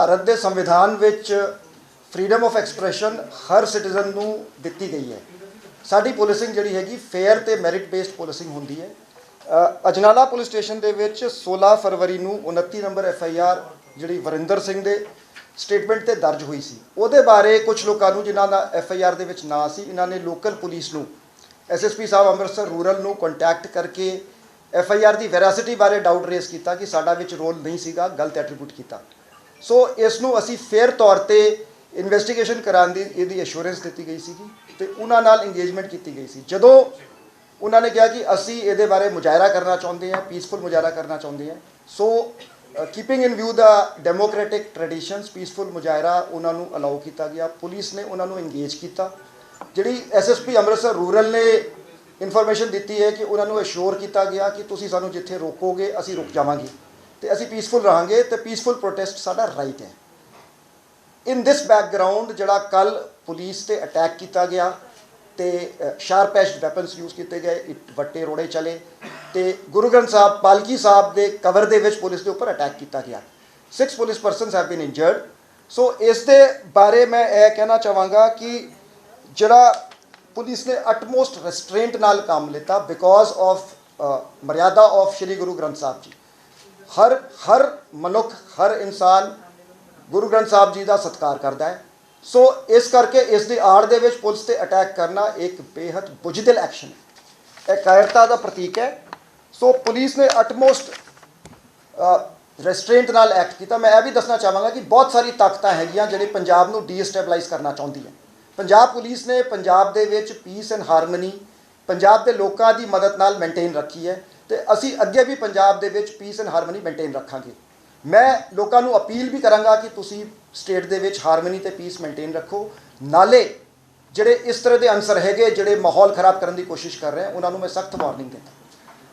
ਭਾਰਤ ਦੇ ਸੰਵਿਧਾਨ ਵਿੱਚ ਫਰੀडम ਆਫ ਐਕਸਪ੍ਰੈਸ਼ਨ ਹਰ ਸਿਟੀਜ਼ਨ ਨੂੰ ਦਿੱਤੀ ਗਈ ਹੈ। ਸਾਡੀ ਪੁਲਿਸਿੰਗ ਜਿਹੜੀ ਹੈਗੀ ਫੇਅਰ ਤੇ ਮੈਰਿਟ ਬੇਸਡ ਪੁਲਿਸਿੰਗ ਹੁੰਦੀ ਹੈ। ਅਜਨਾਲਾ ਪੁਲਿਸ ਸਟੇਸ਼ਨ ਦੇ ਵਿੱਚ 16 ਫਰਵਰੀ ਨੂੰ 29 ਨੰਬਰ FIR ਜਿਹੜੀ ਵਰਿੰਦਰ ਸਿੰਘ ਦੇ ਸਟੇਟਮੈਂਟ ਤੇ ਦਰਜ ਹੋਈ ਸੀ, ਉਹਦੇ ਬਾਰੇ ਕੁਝ ਲੋਕਾਂ ਨੂੰ ਜਿਨ੍ਹਾਂ ਦਾ FIR ਦੇ ਵਿੱਚ ਨਾਂ ਸੀ, ਇਹਨਾਂ ਨੇ ਲੋਕਲ ਪੁਲਿਸ ਨੂੰ SSP ਸਾਹਿਬ ਅੰਮ੍ਰਿਤਸਰ ਰੂਰਲ ਨੂੰ ਕੰਟੈਕਟ ਕਰਕੇ FIR ਦੀ ਵੈਰਾਸਿਟੀ ਬਾਰੇ ਡਾਊਟ ਰੇਸ ਕੀਤਾ ਕਿ ਸਾਡਾ ਵਿੱਚ ਰੋਲ ਨਹੀਂ ਸੀਗਾ, ਗਲਤ ਐਟਰੀਬਿਊਟ ਕੀਤਾ। ਸੋ ਇਸ ਨੂੰ ਅਸੀਂ ਫੇਅਰ ਤੌਰ ਤੇ ਇਨਵੈਸਟੀਗੇਸ਼ਨ ਕਰਾਉਣ ਦੀ ਇਹਦੀ ਅਸ਼ੋਰੈਂਸ ਦਿੱਤੀ ਗਈ ਸੀਗੀ ਤੇ ਉਹਨਾਂ ਨਾਲ ਇੰਗੇਜਮੈਂਟ ਕੀਤੀ ਗਈ ਸੀ। ਜਦੋਂ ਉਹਨਾਂ ਨੇ ਕਿਹਾ ਕਿ ਅਸੀਂ ਇਹਦੇ ਬਾਰੇ ਮੁਜ਼ਾਹਰਾ ਕਰਨਾ ਚਾਹੁੰਦੇ ਹਾਂ, ਪੀਸਫੁਲ ਮੁਜ਼ਾਹਰਾ ਕਰਨਾ ਚਾਹੁੰਦੇ ਹਾਂ, ਸੋ ਕੀਪਿੰਗ ਇਨ ਵਿਊ ਦਾ ਡੈਮੋਕ੍ਰੈਟਿਕ ਟ੍ਰੈਡੀਸ਼ਨਸ ਪੀਸਫੁਲ ਮੁਜ਼ਾਹਰਾ ਉਹਨਾਂ ਨੂੰ ਅਲਾਉ ਕੀਤਾ ਗਿਆ। ਪੁਲਿਸ ਨੇ ਉਹਨਾਂ ਨੂੰ ਇੰਗੇਜ ਕੀਤਾ। ਜਿਹੜੀ SSP ਅੰਮ੍ਰਿਤਸਰ ਰੂਰਲ ਨੇ ਇਨਫੋਰਮੇਸ਼ਨ ਦਿੱਤੀ ਹੈ ਕਿ ਉਹਨਾਂ ਨੂੰ ਅਸ਼ੋਰ ਕੀਤਾ ਗਿਆ ਕਿ ਤੁਸੀਂ ਸਾਨੂੰ ਜਿੱਥੇ ਰੋਕੋਗੇ ਅਸੀਂ ਰੁਕ ਜਾਵਾਂਗੇ ਤੇ ਅਸੀਂ ਪੀਸਫੁਲ ਰਹਾਂਗੇ ਤੇ ਪੀਸਫੁਲ ਪ੍ਰੋਟੈਸਟ ਸਾਡਾ ਰਾਈਟ ਹੈ। ਇਨ ਦਿਸ ਬੈਕਗਰਾਊਂਡ ਜਿਹੜਾ ਕੱਲ ਪੁਲਿਸ ਤੇ ਅਟੈਕ ਕੀਤਾ ਗਿਆ ਤੇ ਸ਼ਾਰਪ ਐਜਡ ਵੈਪਨਸ ਯੂਜ਼ ਕੀਤੇ ਗਏ, ਵੱਟੇ ਰੋੜੇ ਚਲੇ ਤੇ ਗੁਰੂ ਗ੍ਰੰਥ ਸਾਹਿਬ ਪਾਲਕੀ ਸਾਹਿਬ ਦੇ ਕਵਰ ਦੇ ਵਿੱਚ ਪੁਲਿਸ ਦੇ ਉੱਪਰ ਅਟੈਕ ਕੀਤਾ ਗਿਆ। 6 police persons have been injured. So ਇਸ ਦੇ ਬਾਰੇ ਮੈਂ ਇਹ ਕਹਿਣਾ ਚਾਹਾਂਗਾ ਕਿ ਜਿਹੜਾ ਪੁਲਿਸ ਨੇ ਅਟਮੋਸਟ ਰੈਸਟ੍ਰੇਂਟ ਨਾਲ ਕੰਮ ਲਿੱਤਾ ਬਿਕੋਜ਼ ਆਫ ਮਰਿਆਦਾ ਆਫ ਸ਼੍ਰੀ ਗੁਰੂ ਗ੍ਰੰਥ ਸਾਹਿਬ ਜੀ। ਹਰ ਮਨੁੱਖ, ਹਰ ਇਨਸਾਨ ਗੁਰੂ ਗ੍ਰੰਥ ਸਾਹਿਬ ਜੀ ਦਾ ਸਤਿਕਾਰ ਕਰਦਾ ਹੈ। ਸੋ ਇਸ ਕਰਕੇ ਇਸ ਦੀ ਆੜ ਦੇ ਵਿੱਚ ਪੁਲਿਸ ਤੇ ਅਟੈਕ ਕਰਨਾ ਇੱਕ ਬੇਹੱਦ ਬੁਜ਼ਦਿਲ ਐਕਸ਼ਨ ਹੈ, ਇਹ ਕਾਇਰਤਾ ਦਾ ਪ੍ਰਤੀਕ ਹੈ। ਸੋ ਪੁਲਿਸ ਨੇ ਅਟਮੋਸਟ ਰੈਸਟ੍ਰੇਂਟ ਨਾਲ ਐਕਟ ਕੀਤਾ। ਮੈਂ ਇਹ ਵੀ ਦੱਸਣਾ ਚਾਹਾਂਗਾ ਕਿ ਬਹੁਤ ਸਾਰੀ ਤਾਕਤਾਂ ਹੈਗੀਆਂ ਜਿਹੜੇ ਪੰਜਾਬ ਨੂੰ ਡੀਸਟੈਬਲਾਈਜ਼ ਕਰਨਾ ਚਾਹੁੰਦੀਆਂ। ਪੰਜਾਬ ਪੁਲਿਸ ਨੇ ਪੰਜਾਬ ਦੇ ਵਿੱਚ ਪੀਸ ਐਂਡ ਹਾਰਮਨੀ ਪੰਜਾਬ ਦੇ ਲੋਕਾਂ ਦੀ ਮਦਦ ਨਾਲ ਮੇਨਟੇਨ ਰੱਖੀ ਹੈ ਤੇ ਅਸੀਂ ਅੱਗੇ ਵੀ ਪੰਜਾਬ ਦੇ ਵਿੱਚ ਪੀਸ ਐਂਡ ਹਾਰਮਨੀ ਮੇਨਟੇਨ ਰੱਖਾਂਗੇ। ਮੈਂ ਲੋਕਾਂ ਨੂੰ ਅਪੀਲ ਵੀ ਕਰਾਂਗਾ ਕਿ ਤੁਸੀਂ ਸਟੇਟ ਦੇ ਵਿੱਚ ਹਾਰਮਨੀ ਤੇ ਪੀਸ ਮੇਨਟੇਨ ਰੱਖੋ। ਨਾਲੇ ਜਿਹੜੇ ਇਸ ਤਰ੍ਹਾਂ ਦੇ ਅਨਸਰ ਹੈਗੇ ਜਿਹੜੇ ਮਾਹੌਲ ਖਰਾਬ ਕਰਨ ਦੀ ਕੋਸ਼ਿਸ਼ ਕਰ ਰਹੇ ਉਹਨਾਂ ਨੂੰ ਮੈਂ ਸਖਤ ਵਾਰਨਿੰਗ ਦਿੰਦਾ।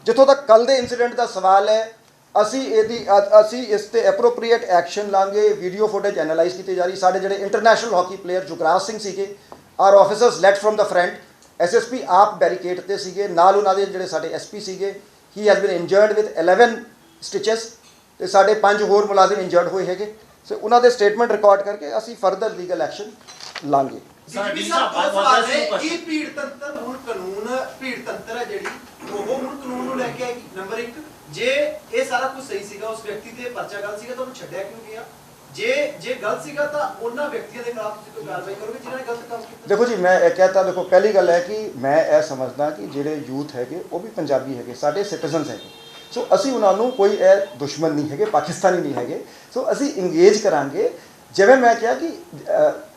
ਜਿੱਥੋਂ ਤੱਕ ਕੱਲ ਦੇ ਇੰਸੀਡੈਂਟ ਦਾ ਸਵਾਲ ਹੈ, ਅਸੀਂ ਇਸ ਤੇ ਐਪਰੋਪਰੀਏਟ ਐਕਸ਼ਨ ਲਾਂਗੇ। ਵੀਡੀਓ ਫੁਟੇਜ ਐਨਾਲਾਈਜ਼ ਕੀਤੀ ਜਾ ਰਹੀ। ਸਾਡੇ ਜਿਹੜੇ international hockey player Jugraj Singh ਸੀਗੇ, ਆਰ ਆਫਿਸਰਸ ਲੈਟ ਫਰਮ ਦਾ ਫਰੰਟ, SSP ਆਪ ਬੈਰੀਕੇਡ ਤੇ ਸੀਗੇ, ਨਾਲ ਉਹਨਾਂ ਦੇ ਜਿਹੜੇ ਸਾਡੇ SP ਸੀਗੇ, he has been injured with 11 stitches ਤੇ ਸਾਡੇ 5 ਹੋਰ ਮੁਲਾਜ਼ਮ ਇੰਜਰਡ ਹੋਏ ਹੈਗੇ। ਸੋ ਉਹਨਾਂ ਦੇ ਸਟੇਟਮੈਂਟ ਰਿਕਾਰਡ ਕਰਕੇ ਅਸੀਂ ਫਰਦਰ ਲੀਗਲ ਐਕਸ਼ਨ ਲਾਂਗੇ। ਕੀ ਭੀੜ ਤੰਤਰ ਹੁਣ ਭੀੜ ਤੰਤਰ ਹੈ ਜਿਹੜੀ ਉਹ ਹੁਣ ਕਾਨੂੰਨ ਨੂੰ ਲੈ ਕੇ ਆਏਗੀ। ਨੰਬਰ 1, ਜੇ ਇਹ ਸਾਰਾ ਕੁਝ ਸਹੀ ਸੀਗਾ, ਉਸ ਵਿਅਕਤੀ ਤੇ ਪਰਚਾ ਗਲਤ ਸੀਗਾ ਤਾਂ ਉਹਨੂੰ ਛੱਡਿਆ ਕਿਉਂ ਗਿਆ? ਜੇ ਗਲਤ ਸੀਗਾ ਤਾਂ ਉਹਨਾਂ ਵਿਅਕਤੀਆਂ ਦੇ ਖਿਲਾਫ ਤੁਸੀਂ ਕੋਈ ਕਾਰਵਾਈ ਕਰੋਗੇ ਜਿਨ੍ਹਾਂ ਨੇ ਗਲਤ ਕੰਮ ਕੀਤਾ? ਦੇਖੋ ਜੀ, ਮੈਂ ਇਹ ਕਹਤਾ, ਦੇਖੋ ਪਹਿਲੀ ਗੱਲ ਹੈ ਕਿ ਮੈਂ ਇਹ ਸਮਝਦਾ ਕਿ ਜਿਹੜੇ ਯੂਥ ਹੈਗੇ ਉਹ ਵੀ ਪੰਜਾਬੀ ਹੈਗੇ, ਸਾਡੇ ਸਿਟੀਜ਼ਨਸ ਹੈਗੇ। ਸੋ ਅਸੀਂ ਉਹਨਾਂ ਨੂੰ ਕੋਈ ਇਹ ਦੁਸ਼ਮਣ ਨਹੀਂ ਹੈਗੇ, ਪਾਕਿਸਤਾਨੀ ਨਹੀਂ ਹੈਗੇ। ਸੋ ਅਸੀਂ ਇੰਗੇਜ ਕਰਾਂਗੇ। ਜਿਵੇਂ ਮੈਂ ਕਿਹਾ ਕਿ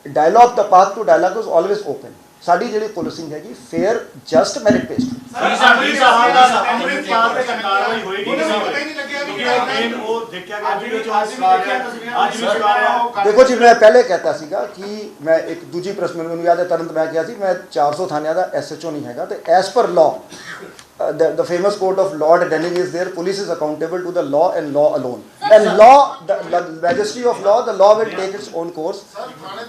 ਡਾਇਲੌਗ ਦਾ path to dialogue is always open. ਸਾਡੀ ਜਿਹੜੀ ਪੁਲਿਸਿੰਗ ਹੈਗੀ ਫੇਅਰ, ਜਸਟ, ਮੈਰਿਟ ਬੇਸਡ। ਦੇਖੋ ਜੀ, ਮੈਂ ਪਹਿਲੇ कहता ਸੀਗਾ ਕਿ ਮੈਂ ਇੱਕ ਦੂਜੀ ਪ੍ਰੈਸ ਮੈਨੂੰ ਯਾਦ ਹੈ ਤੁਰੰਤ ਮੈਂ ਕਿਹਾ ਸੀ ਮੈਂ 400 ਥਾਣਿਆਂ ਦਾ SHO ਨਹੀਂ ਹੈਗਾ ਤੇ as per law the famous quote of Lord Denning is there, police is accountable to the law and law alone, and law, the majesty of law, the law will take its own course.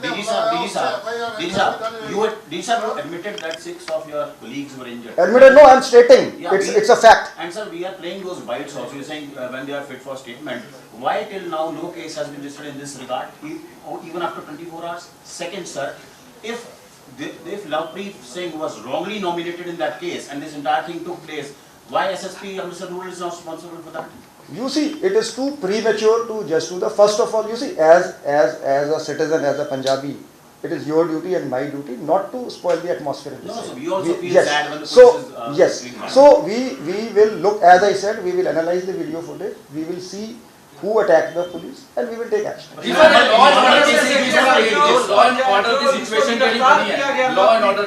DG sir, you admitted that 6 of your colleagues were injured. Admitted? No, I am stating, yeah, it's a fact. And sir, we are playing those bites also. You're saying when they are fit for statement. Why till now no case has been registered in this regard, even after 24 hours? Second sir, if Lovepreet Singh was wrongly nominated in that case and this entire thing took place, why SSP Amritsar Rural is not responsible for that? You see, it is too premature to just do the, first of all, you see, as a citizen, as a Punjabi, it is your duty and my duty not to spoil the atmosphere in this. No, so we also feel yes. sad when the police is yes. So we will look, as I said, we will analyze the video footage, we will see who attacked the police and we will take action. law and order the situation ਜਿਹੜੀ ਬਣੀ ਹੈ, law and order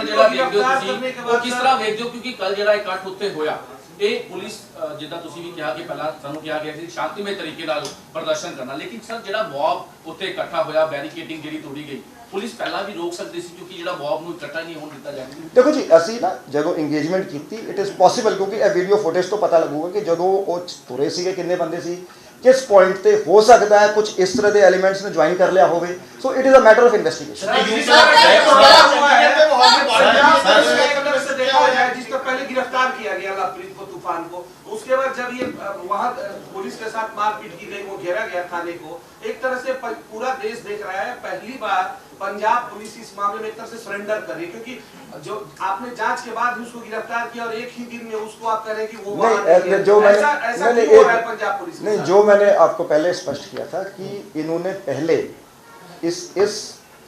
ਜਿਹੜਾ ਵੇਖਦੇ ਹੋ ਤੁਸੀਂ ਉਹ ਕਿਸ ਤਰ੍ਹਾਂ ਵੇਖਦੇ ਹੋ? ਕਿਉਂਕਿ ਕੱਲ ਜਿਹੜਾ ਇਕੱਠ ਉੱਤੇ ਹੋਇਆ ਇਹ ਪੁਲਿਸ ਜਿੱਦਾਂ ਤੁਸੀਂ ਵੀ ਕਿਹਾ ਕਿ ਪਹਿਲਾਂ ਸਾਨੂੰ ਕਿਹਾ ਗਿਆ ਸੀ ਸ਼ਾਂਤੀਮਈ ਤਰੀਕੇ ਨਾਲ ਪ੍ਰਦਰਸ਼ਨ ਕਰਨਾ, ਲੇਕਿਨ ਸਰ ਜਿਹੜਾ ਮੌਬ ਉੱਤੇ ਇਕੱਠਾ ਹੋਇਆ, ਬੈਰੀਕੇਡਿੰਗ ਜਿਹੜੀ ਤੋੜੀ ਗਈ, ਪੁਲਿਸ ਪਹਿਲਾਂ ਵੀ ਰੋਕ ਸਕਦੀ ਸੀ ਕਿਉਂਕਿ ਜਿਹੜਾ ਮੌਬ ਨੂੰ ਇਕੱਠਾ ਨਹੀਂ ਹੋਣ ਦਿੱਤਾ ਜਾਏਗਾ। ਦੇਖੋ ਜੀ, ਅਸੀਂ ਨਾ ਜਦੋਂ ਇੰਗੇਜਮੈਂਟ ਕੀਤੀ, ਇਟ ਇਜ਼ ਪੋਸੀਬਲ ਕਿਉਂਕਿ ਇਹ ਵੀਡੀਓ ਫੁਟੇਜ ਤੋਂ ਪਤਾ ਲੱਗੂਗਾ ਕਿ ਜਦੋਂ ਉਹ ਤੁਰੇ ਸੀਗੇ ਕਿੰਨੇ ਬੰਦੇ ਸੀ, ਕਿਸ ਪੁਆਇੰਟ ਤੇ ਹੋ ਸਕਦਾ ਹੈ ਕੁਝ ਇਸ ਤਰ੍ਹਾਂ ਦੇ ਐਲੀਮੈਂਟਸ ਨੇ ਜੁਆਇਨ ਕਰ ਲਿਆ ਹੋਵੇ। So it is a matter of investigation. जिस तो पहले गिरफ्तार किया गया लवप्रीत को, तूफान को, उसके बाद जब ये वहाँ पुलिस के साथ मारपीट की गई, वो घेरा गया थाने को, एक तरह से पूरा देश देख रहा है पहली बार पंजाब पुलिस इस मामले में एक तरह से सरेंडर करे, क्योंकि जो आपने जांच के बाद उसको गिरफ्तार किया और एक ही दिन में उसको आप करें कि वो नहीं, जो मैंने ऐसा क्यों हो रहा है पंजाब पुलिस? नहीं, जो मैंने आपको पहले स्पष्ट किया था कि इन्होंने पहले इस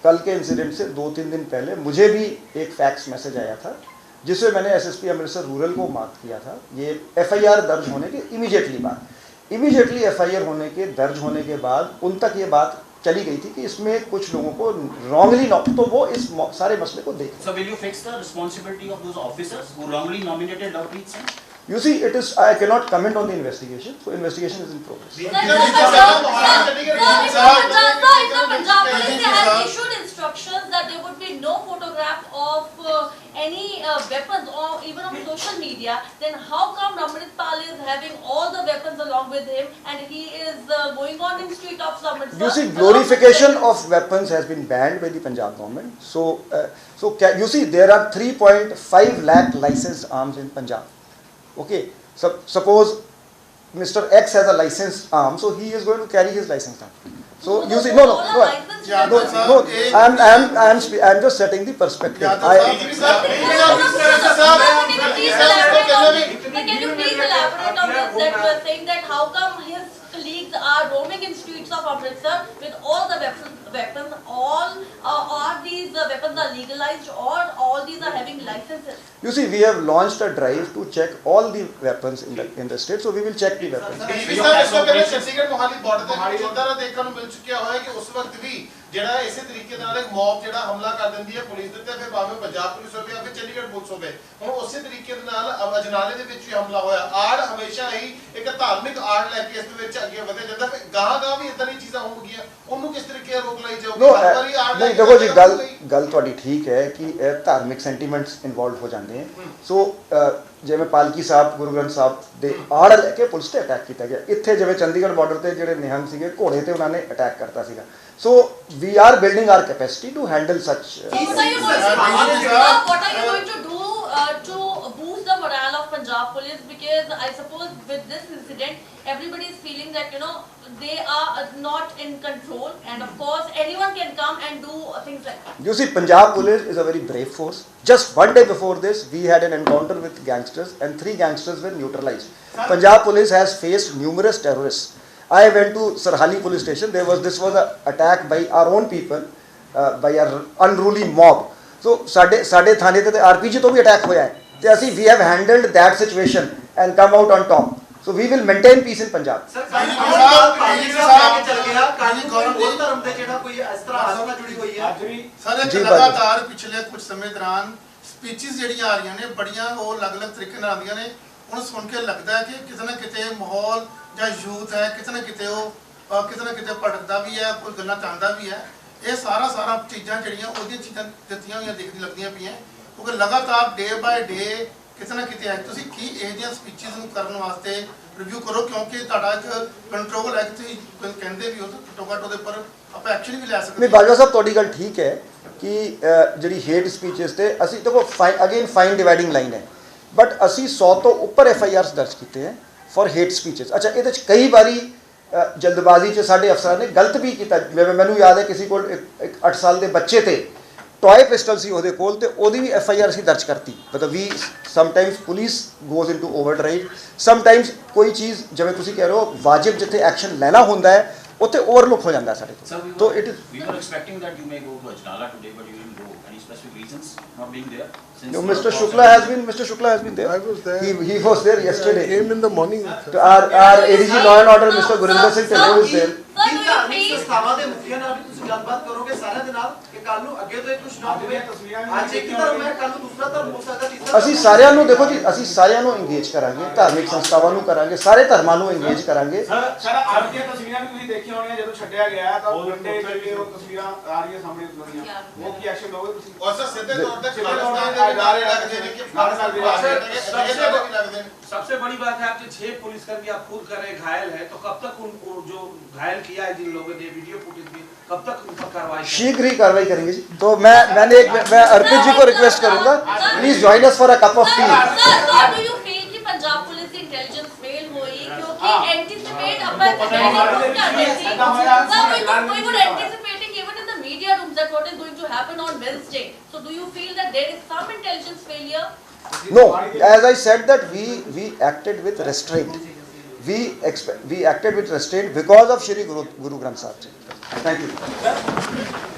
कल के इंसिडेंट से 2-3 दिन पहले मुझे भी एक फैक्स मैसेज आया था जिसमें मैंने एसएसपी अमृतसर रूरल को मार्क किया था। ये एफआईआर दर्ज होने के इमीडिएटली एफआईआर होने के दर्ज होने के बाद उन तक ये बात चली गई थी कि इसमें कुछ लोगों को रॉन्गली तो वो इस सारे मसले को देख। So will you fix the responsibility of those officers who wrongly nominated Lovepreet Singh? You see, I cannot comment on the investigation, so investigation is in progress. Sir, if the Punjab police has issued instructions that there would be no photograph of any weapons or even on social media, then how come Amritpal is having all the weapons along with him and he is going on in street of Amritsar? You see, glorification of weapons has been banned by the Punjab government. So you see, there are 3.5 lakh licensed arms in Punjab. Okay, suppose Mr. X has a licensed arm, so he is going to carry his licensed arm. So you see, no, I'm just setting the perspective. Can you please elaborate on this, that you are saying that how come his colleagues are roaming in streets of Amritsar with all the weapons, all these weapons are legalized or all these are having licenses? You see, we have launched a drive to check all the weapons in the state, so we will check the weapons. Chandigarh Mohali border ਤੇ ਜਿੱਦਾਂ ਦਾ ਦੇਖਣ ਨੂੰ ਮਿਲ ਚੁੱਕਿਆ ਹੋਇਆ ਕਿ ਉਸ ਵਕਤ ਵੀ ਜਿਹੜਾ ਇਸੇ ਤਰੀਕੇ ਨਾਲ ਇੱਕ ਮੌਬ ਜਿਹੜਾ ਹਮਲਾ ਕਰ ਦਿੰਦੀ ਹੈ ਪੁਲਿਸ ਦੇ ਉੱਤੇ, ਫਿਰ ਭਾਵੇਂ ਪੰਜਾਬ ਪੁਲਿਸ ਹੋਵੇ ਜਾਂ ਫਿਰ ਚੰਡੀਗੜ੍ਹ ਪੁਲਿਸ ਹੋਵੇ, ਹੁਣ ਉਸੇ ਤਰੀਕੇ ਦੇ ਨਾਲ ਅਜਨਾਲੇ ਦੇ ਵਿੱਚ ਵੀ ਹਮਲਾ ਹੋਇਆ। ਆੜ ਹਮੇਸ਼ਾ ਹੀ ਇੱਕ ਧਾਰਮਿਕ ਆੜ ਲੈ ਕੇ ਇਸ ਦੇ ਵਿੱਚ ਅੱਗੇ ਵਧੇ ਜਾਂਦਾ, ਫਿਰ ਗਾਂ ਵੀ ਇਦਾਂ ਦੀ ਚੀਜ਼ਾਂ ਹੋਣਗੀਆਂ, ਉਹਨੂੰ ਕਿਸ ਤਰੀਕੇ ਨਾਲ ਰੋਕ ਲਈ ਜਾਊਗੀ? ਨਹੀਂ, ਦੇਖੋ ਜੀ, ਗੱਲ ਤੁਹਾਡੀ ਠੀਕ ਹੈ ਕਿ ਧਾਰਮਿਕ ਸੈਂਟੀਮੈਂਟਸ ਇਨਵੋਲਵ ਹੋ ਜਾਂਦੇ ਹਨ। ਸੋ ਜਿਵੇਂ ਪਾਲਕੀ ਸਾਹਿਬ, ਗੁਰੂ ਗ੍ਰੰਥ ਸਾਹਿਬ ਦੇ ਆੜ ਲੈ ਕੇ ਪੁਲਿਸ ਤੇ ਅਟੈਕ ਕੀਤਾ ਗਿਆ। ਇੱਥੇ ਜਿਵੇਂ ਚੰਡੀਗੜ੍ਹ ਬਾਰਡਰ ਤੇ ਜਿਹੜੇ ਨਿਹੰਗ ਸੀਗੇ, ਘੋੜੇ ਤੇ ਉਹਨਾਂ ਨੇ ਅਟੈਕ ਕਰਤਾ ਸੀਗਾ। So we are building our capacity to handle such. What are you going to do to boost the morale of Punjab police? Because I suppose with this incident, everybody is feeling that they are not in control, and of course anyone can come and do things like that. You see, Punjab police is a very brave force. Just one day before this, we had an encounter with gangsters, and 3 gangsters were neutralized. Punjab police has faced numerous terrorists. I went to Sarhali police station. This was an attack by our own people, by our unruly mob. So ਸਾਡੇ ਥਾਣੇ ਤੇ RPG ਤੋਂ ਵੀ attack ਹੋਇਆ ਹੈ ਤੇ ਅਸੀਂ we have handled that situation and come out on top. So we will maintain peace in Punjab. Sir ਚੱਲ ਗਿਆ ਕਾਨੂੰਨ ਗੌਰਵ ਧਰਮ ਦੇ ਜਿਹੜਾ ਕੋਈ ਇਸ ਤਰ੍ਹਾਂ ਆਸਨਾ ਜੁੜੀ ਹੋਈ ਹੈ ਸਰ, ਇੱਕ ਲਗਾਤਾਰ ਪਿਛਲੇ ਕੁਝ ਸਮੇਂ ਦੌਰਾਨ ਸਪੀਚਸ ਜਿਹੜੀਆਂ ਆ ਰਹੀਆਂ ਨੇ, ਬੜੀਆਂ ਉਹ ਅਲੱਗ-ਅਲੱਗ ਤਰੀਕੇ ਨਾਲ ਆਉਂਦੀਆਂ ਨੇ। ਹੁਣ ਸੁਣ ਕੇ ਲੱਗਦਾ ਹੈ ਕਿ ਕਿਤੇ ਨਾ ਕਿਤੇ ਮਾਹੌਲ ਜਾਂ ਯੂਥ ਹੈ, ਕਿਤੇ ਨਾ ਕਿਤੇ ਉਹ ਕਿਤੇ ਨਾ ਕਿਤੇ ਭਟਕਦਾ ਵੀ ਹੈ, ਕੋਈ ਗੱਲਾਂ ਚਾਹੁੰਦਾ ਵੀ ਹੈ। ਇਹ ਸਾਰਾ ਚੀਜ਼ਾਂ ਜਿਹੜੀਆਂ ਉਹਦੀਆਂ ਚੀਜ਼ਾਂ ਦਿੱਤੀਆਂ ਹੋਈਆਂ ਦਿਖਦੀ ਲੱਗਦੀਆਂ ਪਈਆਂ, ਕਿਉਂਕਿ ਲਗਾਤਾਰ ਡੇ ਬਾਏ ਡੇ ਕਿਤੇ ਨਾ ਕਿਤੇ ਹੈ। ਤੁਸੀਂ ਕੀ ਇਹ ਜਿਹੀਆਂ ਸਪੀਚਸ ਨੂੰ ਕਰਨ ਵਾਸਤੇ ਰਿਵਿਊ ਕਰੋ, ਕਿਉਂਕਿ ਤੁਹਾਡਾ ਇੱਕ ਕੰਟਰੋਲ ਹੈ, ਤੁਸੀਂ ਕਹਿੰਦੇ ਵੀ ਹੋ ਤਾਂ ਘੱਟੋ ਘੱਟ ਉਹਦੇ ਉੱਪਰ ਆਪਾਂ ਐਕਸ਼ਨ ਵੀ ਲੈ ਸਕਦੇ। ਨਹੀਂ, ਬਾਜਵਾ ਸਾਹਿਬ, ਤੁਹਾਡੀ ਗੱਲ ਠੀਕ ਹੈ ਕਿ ਜਿਹੜੀ ਹੇਟ ਸਪੀਚਸ ਤੇ ਅਸੀਂ ਦੇਖੋ ਅਗੇਨ ਫਾਈਨ ਡਿਵਾਈਡਿੰਗ ਲਾਈਨ ਹੈ, ਬਟ ਅਸੀਂ 100 ਤੋਂ ਉੱਪਰ FIRs ਦਰਜ ਕੀਤੇ ਹੈ ਫॉर ਹੇਟ ਸਪੀਚਸ। ਅੱਛਾ, ਇਹਦੇ 'ਚ ਕਈ ਵਾਰੀ ਜਲਦਬਾਜ਼ੀ 'ਚ ਸਾਡੇ ਅਫਸਰਾਂ ਨੇ ਗਲਤ ਵੀ ਕੀਤਾ। ਮੈਨੂੰ ਯਾਦ ਹੈ ਕਿਸੇ ਕੋਲ ਇੱਕ 8 ਸਾਲ ਦੇ ਬੱਚੇ ਤੇ ਟॉय ਪਿਸਟਲ ਸੀ ਉਹਦੇ ਕੋਲ, ਤੇ ਉਹਦੀ ਵੀ FIR ਅਸੀਂ ਦਰਜ ਕਰਤੀ। ਮਤਲਬ ਵੀ sometimes police goes into overdrive, sometimes ਕੋਈ ਚੀਜ਼ ਜਿਵੇਂ ਤੁਸੀਂ ਕਹਿ ਰਹੇ ਹੋ ਵਾਜਿਬ ਜਿੱਥੇ ਐਕਸ਼ਨ ਲੈਣਾ ਹੁੰਦਾ ਹੈ ਉੱਥੇ ਓਵਰਲੁੱਕ ਹੋ ਜਾਂਦਾ ਸਾਡੇ ਤੋਂ। We were expecting that you may go to Ajnala today, but you didn't go. Any specific reasons not being there? No, Mr. Shukla has been there. I was there. He was there yesterday. I came in the morning. Our ADG Law and Order, Mr. Gurinder Singh Thakur is there. ਧਾਰਮਿਕ ਸੰਸਥਾਵਾਂ ਦੇ ਮੁਖੀਆਂ ਨਾਲ ਵੀ ਤੁਸੀਂ ਗੱਲਬਾਤ ਕਰੋਗੇ ਸਾਰਿਆਂ ਦੇ ਨਾਲ ਕਿ ਕੱਲ ਨੂੰ ਅੱਗੇ ਤੋਂ ਇਹ ਕੁਝ ਨਾ ਹੋਵੇ? ਅੱਜ ਇੱਕ ਧਰਮ ਹੈ, ਕੱਲ ਨੂੰ ਦੂਸਰਾ ਧਰਮ ਹੋ ਸਕਦਾ, ਤੀਸਰਾ। ਅਸੀਂ ਸਾਰਿਆਂ ਨੂੰ ਦੇਖੋ ਜੀ, ਅਸੀਂ ਸਾਰਿਆਂ ਨੂੰ ਇੰਗੇਜ ਕਰਾਂਗੇ, ਧਾਰਮਿਕ ਸੰਸਥਾਵਾਂ ਨੂੰ ਕਰਾਂਗੇ, ਸਾਰੇ ਧਰਮਾਂ ਨੂੰ ਇੰਗੇਜ ਕਰਾਂਗੇ। ਸਰ ਅੱਜ ਦੀਆਂ ਤਸਵੀਰਾਂ ਵੀ ਤੁਸੀਂ ਦੇਖੀਆਂ ਹੋਣੀਆਂ, ਜਦੋਂ ਛੱਡਿਆ ਗਿਆ ਤਾਂ ਡੰਡੇ ਜਿਹੜੇ ਉਹ ਤਸਵੀਰਾਂ ਆ ਰਹੀਆਂ ਸਾਹਮਣੇ ਦੁਨੀਆ, ਉਹ ਕੀ ਐਕਸ਼ਨ ਲਓਗੇ ਤੁਸੀਂ? ਔਰ ਸਰ ਸਿੱਧੇ ਤੌਰ ਤੇ ਖਿਲਾਫ ਦੇ ਇਦਾਰੇ ਲੱਗਦੇ ਨੇ ਕਿ ਫੜ ਸਕਦੇ ਲੱਗਦੇ ਨੇ। सबसे बड़ी बात है, आपके 6 पुलिसकर्मी आप खुद कर रहे घायल है, तो कब तक उनको जो घायल किया है जिन लोगों ने वीडियो फुटेज भी, कब तक उन पर कार्रवाई? शीघ्र ही कार्रवाई करेंगे जी। तो मैं अर्पित जी को रिक्वेस्ट करूंगा, please join us for a cup of T. Sir, do you feel कि पंजाब पुलिस इंटेलिजेंस में anticipate upon we would anticipating even in the media rooms that what is going to happen on Wednesday. So do you feel that there is some intelligence failure? No, as I said that we acted with restraint. We acted with restraint because of Shri Guru Granth Sahib Ji. Thank you.